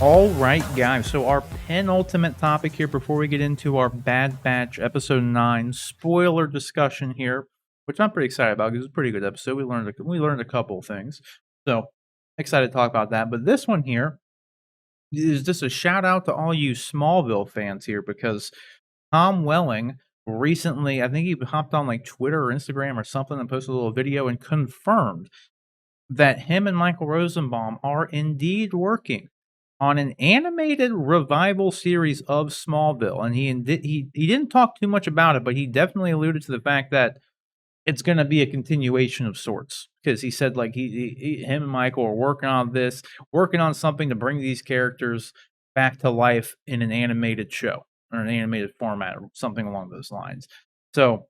All right, guys. So our penultimate topic here before we get into our Bad Batch episode 9 spoiler discussion here, which I'm pretty excited about because it's a pretty good episode. We learned a couple of things. So excited to talk about that. But this one here is just a shout out to all you Smallville fans here because Tom Welling recently, I think he hopped on like Twitter or Instagram or something and posted a little video and confirmed that him and Michael Rosenbaum are indeed working on an animated revival series of Smallville, and he didn't talk too much about it, but he definitely alluded to the fact that it's going to be a continuation of sorts because he said like him and Michael are working on this, working on something to bring these characters back to life in an animated show or an animated format or something along those lines. So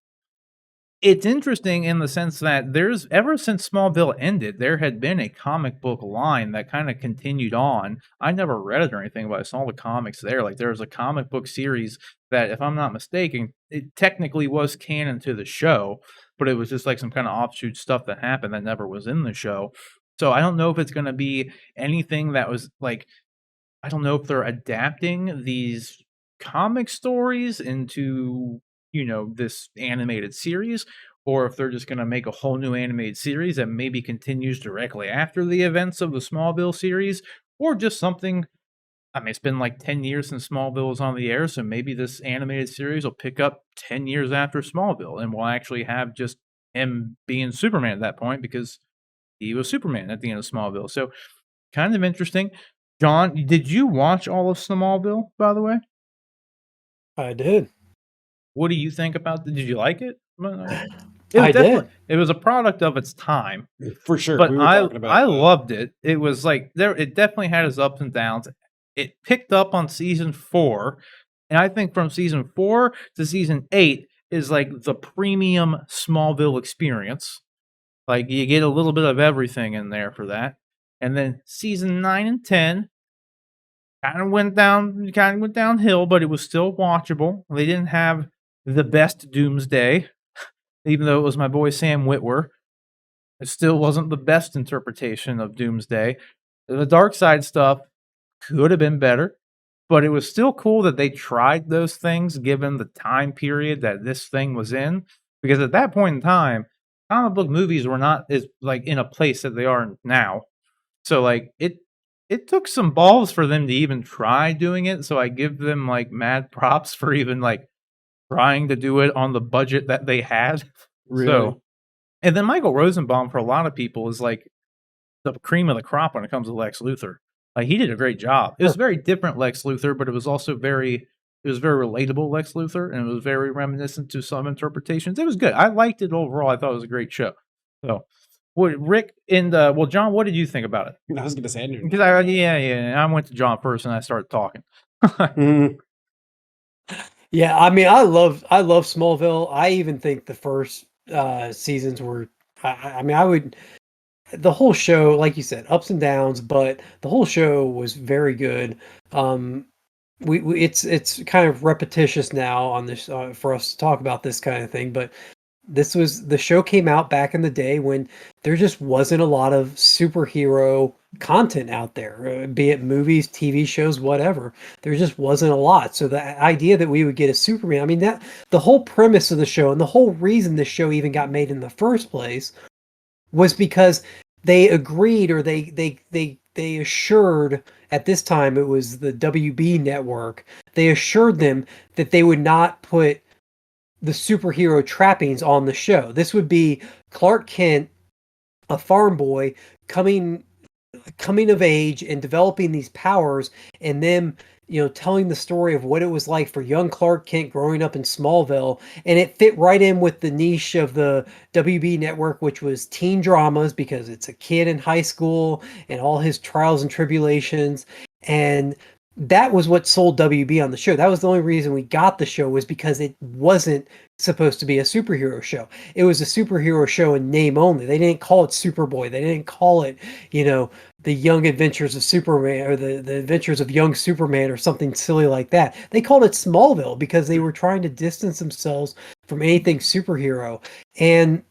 it's interesting in the sense that there's ever since Smallville ended, there had been a comic book line that kind of continued on. I never read it or anything, but I saw the comics there. Like there was a comic book series that, if I'm not mistaken, it technically was canon to the show, but it was just like some kind of offshoot stuff that happened that never was in the show. So I don't know if it's going to be anything that was like, I don't know if they're adapting these comic stories into, this animated series, or if they're just going to make a whole new animated series that maybe continues directly after the events of the Smallville series, or just something. I mean, it's been like 10 years since Smallville was on the air, so maybe this animated series will pick up 10 years after Smallville, and we'll actually have just him being Superman at that point because he was Superman at the end of Smallville. So kind of interesting. John, did you watch all of Smallville, by the way? I did. What do you think about did you like it? It was I definitely did. it was a product of its time, For sure. but We were I talking about I that. loved it. It was like it definitely had its ups and downs. It picked up on season 4, and I think from season 4 to season 8 is like the premium Smallville experience. Like you get a little bit of everything in there for that. And then season 9 and 10 kind of went downhill, but it was still watchable. They didn't have the best Doomsday, even though it was my boy Sam Witwer. It still wasn't the best interpretation of Doomsday. The Dark Side stuff could have been better, but it was still cool that they tried those things given the time period that this thing was in. Because at that point in time, comic book movies were not as like in a place that they are now. So like it took some balls for them to even try doing it. So I give them like mad props for even like trying to do it on the budget that they had. Really? So and then Michael Rosenbaum for a lot of people is like the cream of the crop when it comes to Lex Luthor. Like he did a great job. It was Sure. very different Lex Luthor, but it was also it was very relatable Lex Luthor, and it was very reminiscent to some interpretations. It was good. I liked it overall. I thought it was a great show. So, what Rick and John, what did you think about it? I was going to say, I knew Because nothing about yeah, I went to John first and I started talking. it. Yeah, I mean, I love Smallville. I even think the first seasons were. I mean, I would the whole show, like you said, ups and downs, but the whole show was very good. Um, it's kind of repetitious now on this for us to talk about this kind of thing, but the show came out back in the day when there just wasn't a lot of superhero content out there, be it movies, TV shows, whatever. There just wasn't a lot. So the idea that we would get a Superman, I mean, that the whole premise of the show and the whole reason the show even got made in the first place was because they agreed, or they assured, at this time it was the WB network, they assured them that they would not put the superhero trappings on the show. This would be Clark Kent, a farm boy, coming coming of age and developing these powers, and then telling the story of what it was like for young Clark Kent growing up in Smallville. And it fit right in with the niche of the WB network, which was teen dramas, because it's a kid in high school and all his trials and tribulations. And that was what sold WB on the show. That was the only reason we got the show, was because it wasn't supposed to be a superhero show. It was a superhero show in name only. They didn't call it Superboy. They didn't call it, the Young Adventures of Superman, or the Adventures of Young Superman, or something silly like that. They called it Smallville because they were trying to distance themselves from anything superhero. And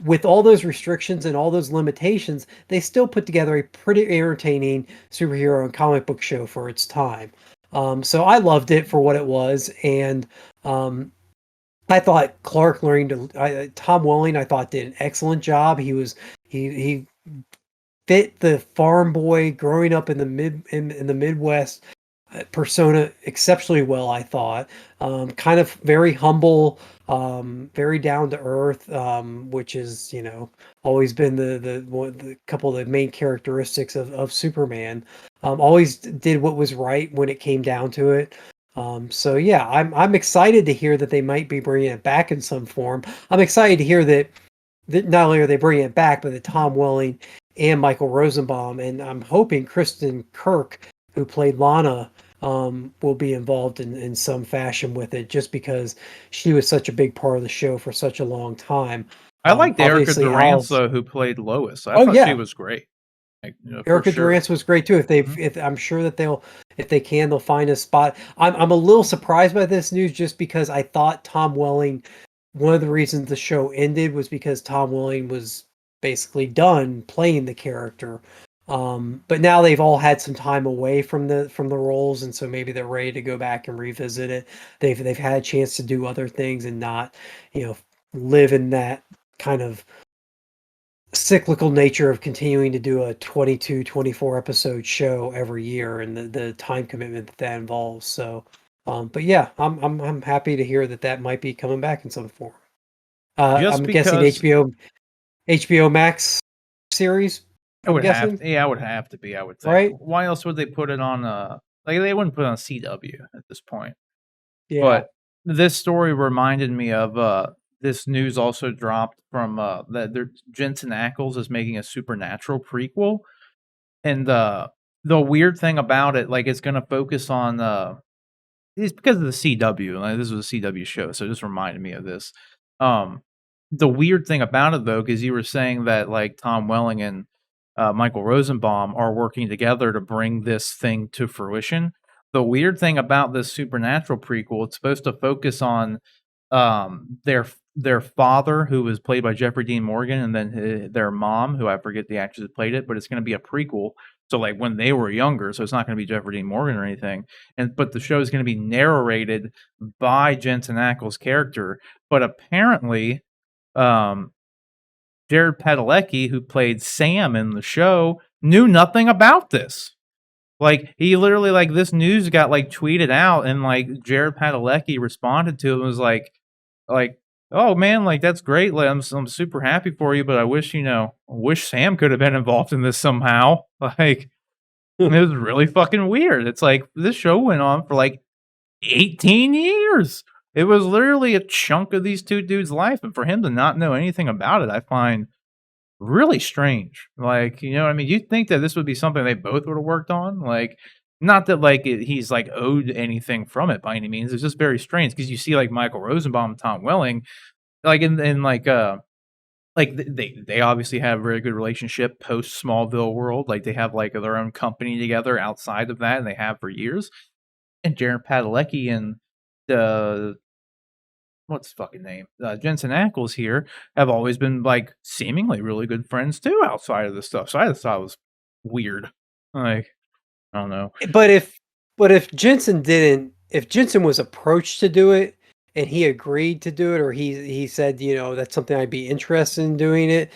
with all those restrictions and all those limitations, they still put together a pretty entertaining superhero and comic book show for its time. So I loved it for what it was, and I thought Clark learning to Tom Welling, I thought did an excellent job. He fit the farm boy growing up in the Midwest persona exceptionally well, I thought. Kind of very humble, very down to earth, which is, always been the couple of the main characteristics of Superman. Always did what was right when it came down to it. So yeah, I'm excited to hear that they might be bringing it back in some form. I'm excited to hear that not only are they bringing it back, but that Tom Welling and Michael Rosenbaum, and I'm hoping Kristen Kirk, who played Lana, will be involved in some fashion with it, just because she was such a big part of the show for such a long time. I liked Erica Obviously, Durance Al's. though, who played Lois. I Oh thought she yeah, was great, like, for Erica sure. Durance was great too. Mhm. If I'm sure that if they can, they'll find a spot. I'm a little surprised by this news, just because I thought Tom Welling. One of the reasons the show ended was because Tom Welling was basically done playing the character. But now they've all had some time away from the roles, and so maybe they're ready to go back and revisit it. They've had a chance to do other things and not, you know, live in that kind of cyclical nature of continuing to do a 22, 24 episode show every year, and the time commitment that involves. So, but yeah, I'm happy to hear that might be coming back in some form. Just I'm guessing because HBO Max series. it I'm would have guessing, to, yeah, it would have to be. I would think. right? Why else would they put it on? Like they wouldn't put it on CW at this point. Yeah. But this story reminded me of this news also dropped from that there Jensen Ackles is making a Supernatural prequel, and the weird thing about it, like it's gonna focus on it's because of the CW. Like, this was a CW show, so it just reminded me of this. Um, the weird thing about it though, because you were saying that like Tom Welling and Michael Rosenbaum are working together to bring this thing to fruition. The weird thing about this Supernatural prequel, it's supposed to focus on their father, who was played by Jeffrey Dean Morgan, and then their mom, who I forget the actress that played it, but it's going to be a prequel. So like when they were younger, so it's not going to be Jeffrey Dean Morgan or anything. And but the show is going to be narrated by Jensen Ackles' character. But apparently, um, Jared Padalecki, who played Sam in the show, knew nothing about this. Like he literally like this news got like tweeted out, and like Jared Padalecki responded to it and was like, oh man, like that's great. Like I'm super happy for you, but I wish I wish Sam could have been involved in this somehow. Like it was really fucking weird. It's like this show went on for like 18 years. It was literally a chunk of these two dudes' life, and for him to not know anything about it, I find really strange. Like, you know what I mean? You'd think that this would be something they both would have worked on. Like, not that like he's like owed anything from it by any means. It's just very strange because you see like Michael Rosenbaum and Tom Welling, like in like they obviously have a very good relationship post Smallville world. Like they have like their own company together outside of that, and they have for years. And Jared Padalecki and the what's his fucking name? Jensen Ackles here have always been like seemingly really good friends too outside of this stuff. So I just thought it was weird. Like, I don't know. But if Jensen was approached to do it and he agreed to do it, or he said, that's something I'd be interested in doing it,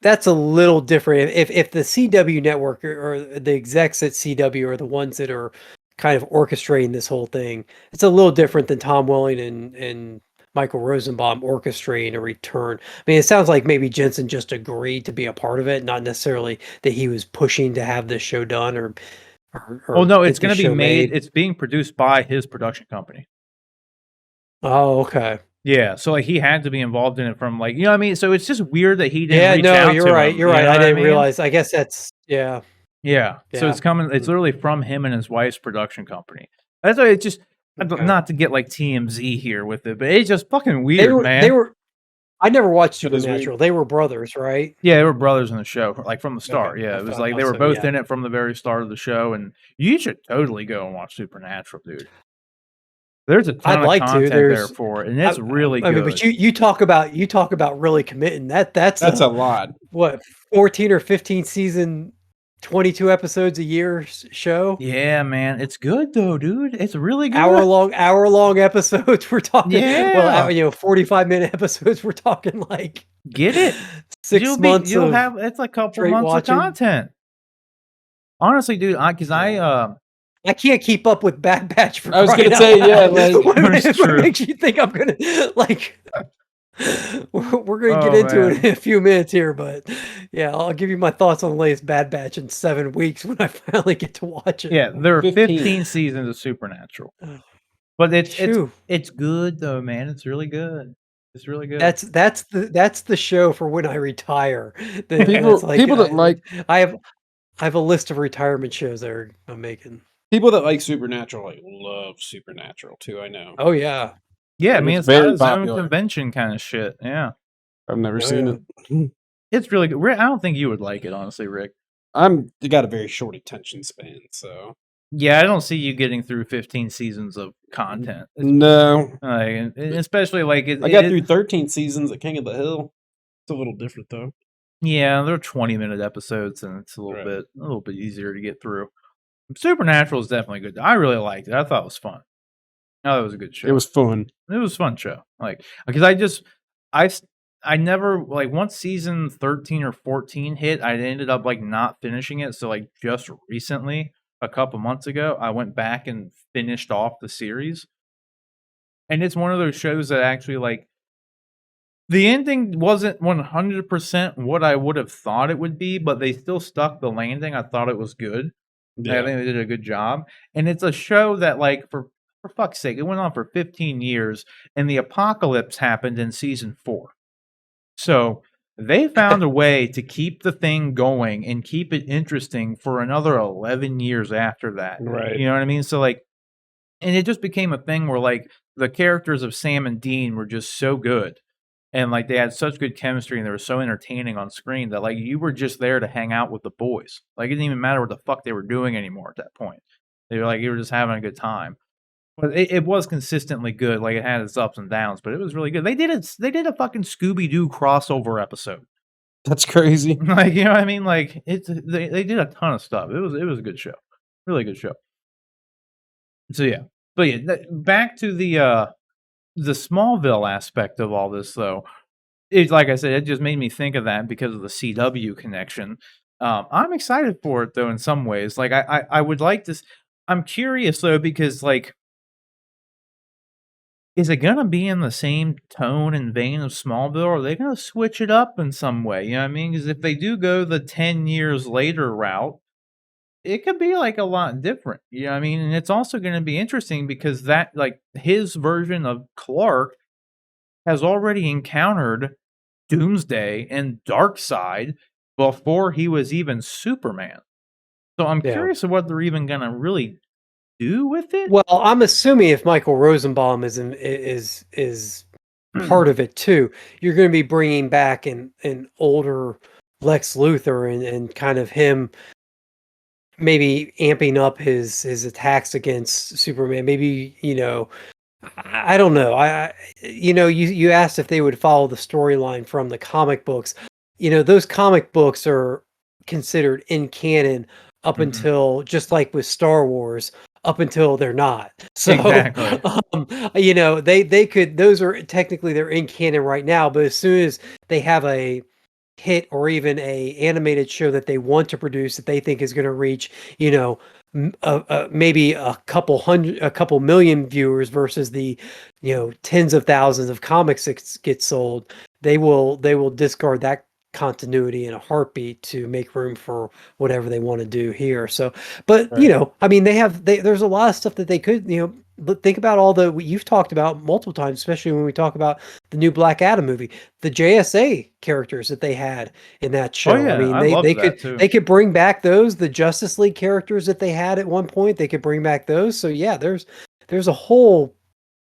that's a little different. If the CW network or the execs at CW are the ones that are kind of orchestrating this whole thing, it's a little different than Tom Welling and Michael Rosenbaum orchestrating a return. I mean, it sounds like maybe Jensen just agreed to be a part of it, not necessarily that he was pushing to have this show done Well, or no, it's get going this to be show made. made. It's being produced by his production company. Oh, okay. Yeah, so like he had to be involved in it from like what I mean. So it's just weird that he didn't Yeah, reach no, out you're to right. him. You're You right. know I what I didn't mean? realize. I guess that's yeah, Yeah. So yeah. it's coming. It's literally from him and his wife's production company. That's why it just Okay. not to get like TMZ here with it, but it's just fucking They weird, were they man. were I never watched That is weird. Supernatural. They were brothers, right? Yeah, they were brothers in the show, like from the Okay. start. Yeah, it was I like they thought were so, both yeah. in it from the very start of the show, and you should totally go and watch Supernatural, dude. There's a I'd ton of like to. content there There's, for it, and it's really I mean, but good. you talk about really committing. That's That's a a lot. what 14 or 15 season, 22 episodes a year show. Yeah, man, it's good though, dude. It's really good. Hour long episodes. We're talking Yeah. 45-minute episodes. We're talking like Get it? 6 months You'll of have it's a couple straight months watching. of content. Honestly, dude, I can't keep up with Bad Batch for I was crying gonna out say, yeah, loud. like- That's what true. makes you think I'm gonna like? We're gonna get Oh, into it man. in a few minutes here, but yeah, I'll give you my thoughts on the latest Bad Batch in 7 weeks when I finally get to watch it. Yeah, there are 15. 15 seasons of Supernatural. But Phew. it's good though, man. It's really good. It's really good. That's the show for when I retire. People that like I have a list of retirement shows that I'm making. people that like Supernatural like love Supernatural too. I know. Oh yeah. Yeah, I And mean, it's it's got very its own popular. convention kind of shit. Yeah. I've never Oh, seen yeah. it. It's really good. I don't think you would like it, honestly, Rick. You got a very short attention span, so Yeah, I don't see you getting through 15 seasons of content. no. And especially like I got through 13 seasons at King of the Hill. It's a little different though. Yeah, they're 20-minute episodes, and it's a little bit easier to get through. Supernatural is definitely good. I really liked it. I thought it was fun. I thought it was a good show. It was fun. It was a fun show. Like, because I never, like, once season 13 or 14 hit, I ended up like not finishing it. So like just recently, a couple months ago, I went back and finished off the series. And it's one of those shows that actually, like, the ending wasn't 100% what I would have thought it would be, but they still stuck the landing. I thought it was good. I think they did a good job. And it's a show that, like, for fuck's sake, it went on for 15 years, and the apocalypse happened in season 4. So they found a way to keep the thing going and keep it interesting for another 11 years after that. Right. You know what I mean? So, like, and it just became a thing where, like, the characters of Sam and Dean were just so good. And, like, they had such good chemistry and they were so entertaining on screen that, like, you were just there to hang out with the boys. Like, it didn't even matter what the fuck they were doing anymore at that point. They were like, you were just having a good time. But it was consistently good. Like, it had its ups and downs, but it was really good. They did a fucking Scooby-Doo crossover episode. That's crazy. Like, you know what I mean? Like, they did a ton of stuff. It was a good show. Really good show. So yeah. But yeah, back to the Smallville aspect of all this, though, it's like I said, it just made me think of that because of the CW connection. I'm excited for it, though, in some ways. Like, I would like to. I'm curious, though, because, like, is it gonna be in the same tone and vein of Smallville, or are they gonna switch it up in some way? You know what I mean? Because if they do go the 10 years later route, it could be, like, a lot different, you know what I mean? And it's also gonna be interesting because that, like, his version of Clark has already encountered Doomsday and Darkseid before he was even Superman. So I'm Yeah. curious of what they're even gonna really do with it. Well, I'm assuming if Michael Rosenbaum is part of it too, you're going to be bringing back an older Lex Luthor and kind of him maybe amping up his attacks against Superman. Maybe, I don't know. You asked if they would follow the storyline from the comic books. Those comic books are considered in canon up Mhm. until, just like with Star Wars, up until they're not. So, Exactly. they could, those are technically they're in canon right now, but as soon as they have a hit or even a animated show that they want to produce that they think is going to reach, maybe a couple million viewers versus the, tens of thousands of comics that get sold, they will discard that continuity in a heartbeat to make room for whatever they want to do here. So, but Right. I mean, there's a lot of stuff that they could, but think about all the you've talked about multiple times, especially when we talk about the new Black Adam movie, the JSA characters that they had in that show. Oh, yeah, I mean, I loved that too. they could bring back those, the Justice League characters that they had at one point. They could bring back those. So yeah, there's a whole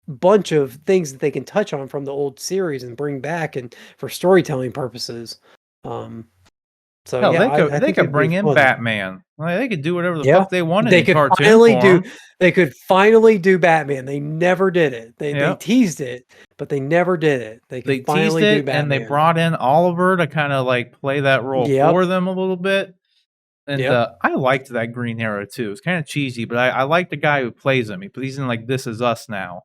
bunch of things that they can touch on from the old series and bring back and for storytelling purposes. So Hell, yeah, they I could think it'd be bring in fun. Batman. Like, they could do whatever the Yeah, fuck they wanted they in could cartoon finally do. form. They could finally do Batman. They never did it. They Yep. teased it, but they never did it. They They could teased finally do it, and they Batman. brought in Oliver to kind of like play that role Yep. for them a little bit. And Yep. I liked that Green Arrow too. It's kind of cheesy, but I like the guy who plays him. He's in like This Is Us now,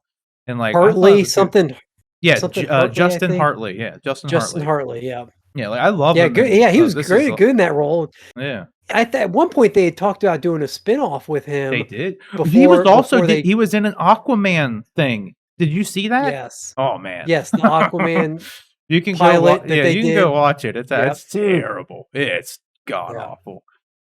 and like I thought it Hartley, was good. something Yeah, Hartley, I Justin think. Hartley. Yeah, Justin Justin Hartley. Hartley, yeah. Yeah, like I love Yeah, him. good. In, Yeah, he was This Is great, good in that role. Yeah, At one point, they had talked about doing a spin-off with they him did. before. He was also before they, he was in an Aquaman thing. Did you see that? yes, Oh man. yes, the Aquaman You can pilot go. that Yeah, they you can did. go watch it. It's Yep. it's terrible. It's god Yeah. awful.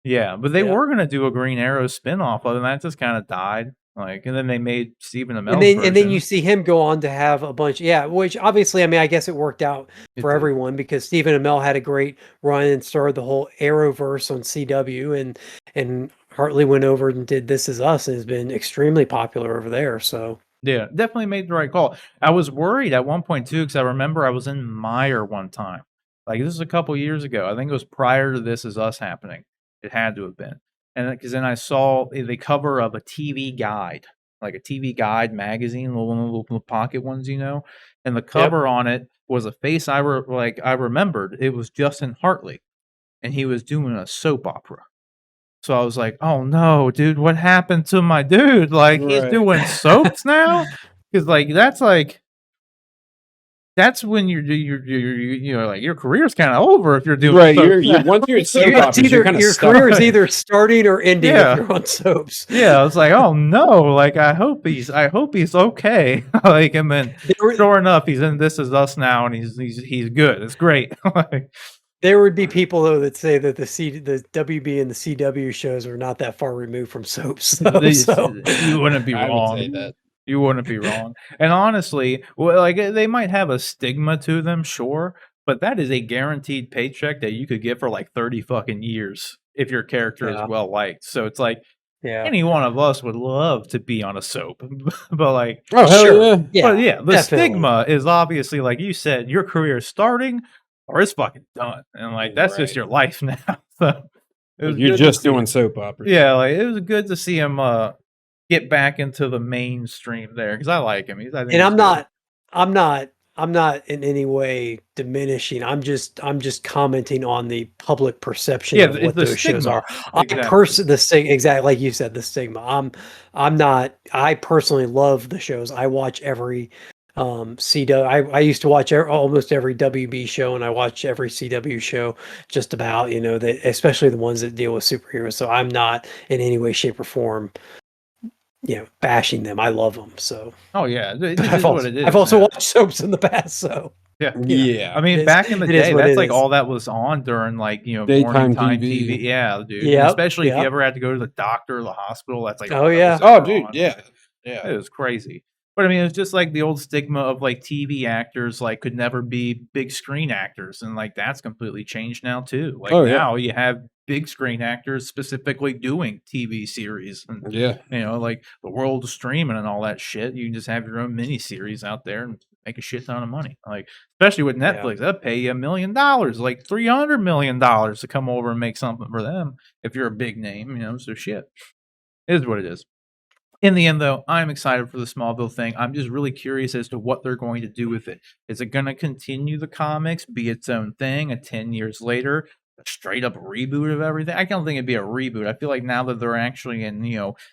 Yeah, but they Yep. were gonna do a Green Arrow spinoff, other than that just kind of died. Like, and then they made Stephen Amell's And then you version. see him go on to have a bunch. Yeah, which obviously, I mean, I guess it worked out It for did. everyone because Stephen Amell had a great run and started the whole Arrowverse on CW, and Hartley went over and did This Is Us and has been extremely popular over there. So Yeah, definitely made the right call. I was worried at one point too, because I remember I was in Meyer one time. Like, this is a couple years ago. I think it was prior to This Is Us happening. It had to have been. And because then I saw the cover of a TV guide, like a TV guide magazine, little pocket ones, you know. And the cover on it was a face I remembered. It was Justin Hartley, and he was doing a soap opera. So I was like, "Oh no, dude, what happened to my dude? Like, he's Right. doing soaps now?" Because that's when you're like your career's kind of over if you're doing Right, soaps you're now. once you're at soap it's operas, you're kind of your stuck. career is either starting or ending Yeah. if you're on soaps. Yeah, I was like, "Oh no!" Like, I hope he's okay. Like, and then sure enough, he's in This Is Us now, and he's good. It's great. Like, There would be people though that say that the WB and the CW shows are not that far removed from soaps. So, you wouldn't be I wrong. would say that. You wouldn't be wrong. And honestly, well, like they might have a stigma to them, sure, but that is a guaranteed paycheck that you could get for like 30 fucking years if your character is Yeah. well liked. So it's like yeah, any one of us would love to be on a soap. But like, Oh hell Sure. yeah! but yeah, the definitely. stigma is obviously like you said, your career is starting or it's fucking done. And like that's just Right. your life now. So it was You're good to just see doing him. soap operas. Yeah, like it was good to see him get back into the mainstream there because I like him. I think And he's good. I'm not in any way diminishing. I'm just commenting on the public perception Yeah, of what the those shows stigma. are. Exactly. The stigma, exactly like you said, the stigma. I'm not. I personally love the shows. I watch every CW. I used to watch almost every WB show, and I watch every CW show just about. You know, especially the ones that deal with superheroes. So I'm not in any way, shape, or form, bashing them. I love them. So Oh yeah, it is what it is. I've also man. watched soaps in the past. So Yeah. Yeah. I mean, It is- back in the it is day, what that's it like is. all that was on during like Daytime morning time TV. TV. Yeah, dude. Yep, Especially if you yep. ever had to go to the doctor or the hospital. That's like Oh, all that yeah. was Oh ever dude, on. yeah. It was crazy. But I mean, it's just like the old stigma of like TV actors like could never be big screen actors, and like that's completely changed now too. Like Oh, yeah. now you have big screen actors specifically doing TV series, and Yeah. like the world of streaming and all that shit. You can just have your own mini series out there and make a shit ton of money. Like especially with Yeah. Netflix, they'll pay you $1 million, like $300 million to come over and make something for them if you're a big name. So shit, it is what it is. In the end, though, I'm excited for the Smallville thing. I'm just really curious as to what they're going to do with it. Is it going to continue the comics, be its own thing, and 10 years later, a straight up reboot of everything? I don't think it'd be a reboot. I feel like now that they're actually in,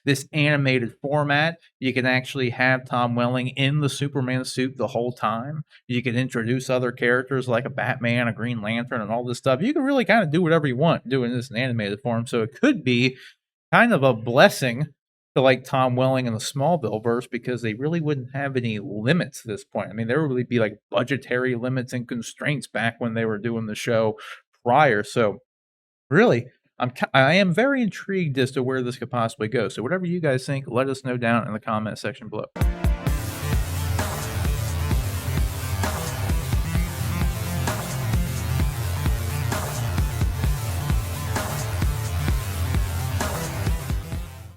this animated format, you can actually have Tom Welling in the Superman suit the whole time. You can introduce other characters like a Batman, a Green Lantern, and all this stuff. You can really kind of do whatever you want doing this in animated form. So it could be kind of a blessing to like Tom Welling in the Smallville verse because they really wouldn't have any limits at this point. I mean, there would really be like budgetary limits and constraints back when they were doing the show prior. So really, I am very intrigued as to where this could possibly go. So whatever you guys think, let us know down in the comment section below.